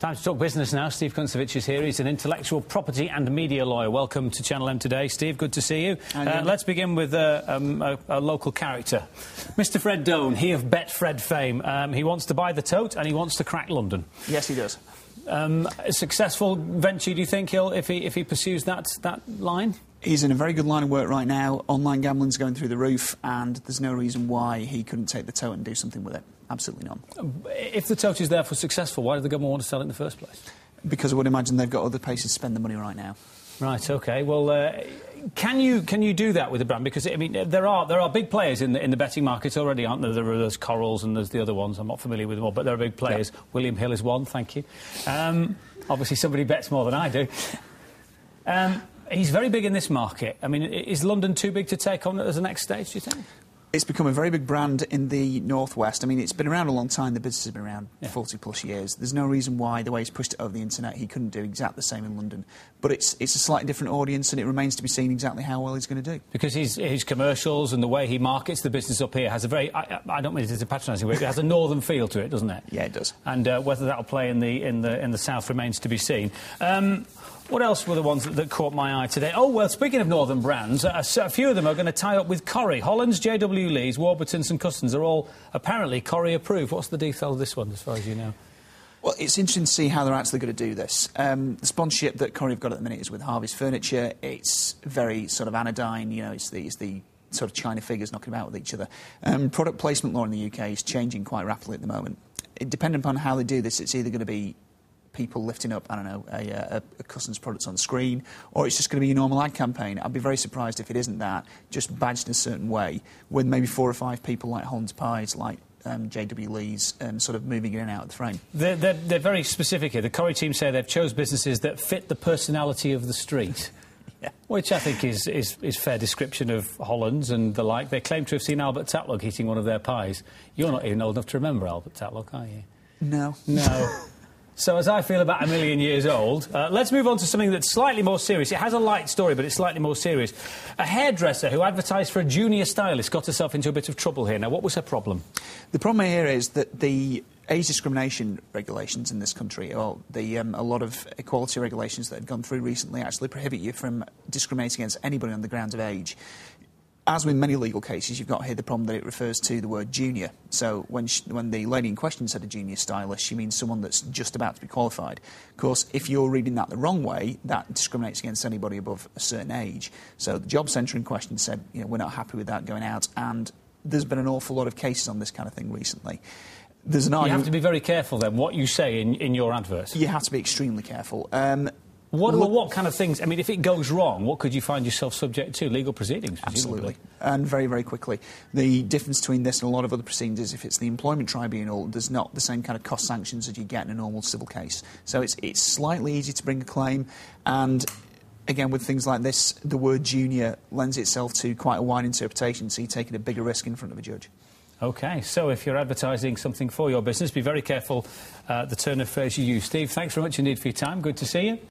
Time to talk business now. Steve Kuntsevich is here. He's an intellectual property and media lawyer. Welcome to Channel M today. Steve, good to see you. Let's begin with a local character. Mr Fred Doan, he of Betfred fame. He wants to buy the tote and he wants to crack London. Yes, he does. A successful venture, do you think, if he pursues that line? He's in a very good line of work right now. Online gambling's going through the roof, and there's no reason why he couldn't take the tote and do something with it. Absolutely none. If the tote is therefore successful, why did the government want to sell it in the first place? Because I would imagine they've got other places to spend the money right now. Right, OK. Well, can you do that with a brand? Because, I mean, there are big players in the betting market already, aren't there? There's Corals and there's the other ones. I'm not familiar with them all, but there are big players. Yeah. William Hill is one, thank you. Obviously, somebody bets more than I do. He's very big in this market. I mean, is London too big to take on as the next stage, do you think? It's become a very big brand in the northwest. I mean, it's been around a long time. The business has been around 40-plus years. There's no reason why, the way he's pushed it over the internet, he couldn't do exactly the same in London. But it's a slightly different audience, and it remains to be seen exactly how well he's going to do. Because his commercials and the way he markets the business up here has a very... I don't mean it as a patronising way, but it has a northern feel to it, doesn't it? Yeah, it does. And whether that'll play in the south remains to be seen. What else were the ones that caught my eye today? Oh, well, speaking of northern brands, a few of them are going to tie up with Corrie. Hollands, JW Lees, Warburtons and Custons are all apparently Corrie approved. What's the detail of this one, as far as you know? Well, it's interesting to see how they're actually going to do this. The sponsorship that Corrie have got at the minute is with Harvey's Furniture. It's very sort of anodyne, you know, it's the sort of China figures knocking about with each other. Product placement law in the UK is changing quite rapidly at the moment. Depending upon how they do this, it's either going to be people lifting up, I don't know, a Custons product on screen, or it's just going to be a normal ad campaign. I'd be very surprised if it isn't that, just badged in a certain way, with maybe 4 or 5 people like Hollands Pies, like JW Lees, sort of moving in and out of the frame. They're very specific here. The Corrie team say they've chose businesses that fit the personality of the street. Yeah. Which I think is fair description of Hollands and the like. They claim to have seen Albert Tatlock eating one of their pies. You're not even old enough to remember Albert Tatlock, are you? No. No. So, as I feel about a million years old, let's move on to something that's slightly more serious. It has a light story, but it's slightly more serious. A hairdresser who advertised for a junior stylist got herself into a bit of trouble here. Now, what was her problem? The problem here is that the age discrimination regulations in this country, or a lot of equality regulations that have gone through recently, actually prohibit you from discriminating against anybody on the grounds of age. As with many legal cases, you've got here the problem that it refers to the word junior. So when the lady in question said a junior stylist, she means someone that's just about to be qualified. Of course, if you're reading that the wrong way, that discriminates against anybody above a certain age. So the job centre in question said, you know, we're not happy with that going out, and there's been an awful lot of cases on this kind of thing recently. There's an argument. You have to be very careful, then, what you say in your adverts. You have to be extremely careful. What kind of things... I mean, if it goes wrong, what could you find yourself subject to? Legal proceedings, presumably. Absolutely. And very, very quickly. The difference between this and a lot of other proceedings is if it's the employment tribunal, there's not the same kind of cost sanctions that you get in a normal civil case. So it's slightly easy to bring a claim, and again, with things like this, the word junior lends itself to quite a wide interpretation, so you're taking a bigger risk in front of a judge. OK, so if you're advertising something for your business, be very careful the turn of phrase you use. Steve, thanks very much indeed for your time. Good to see you.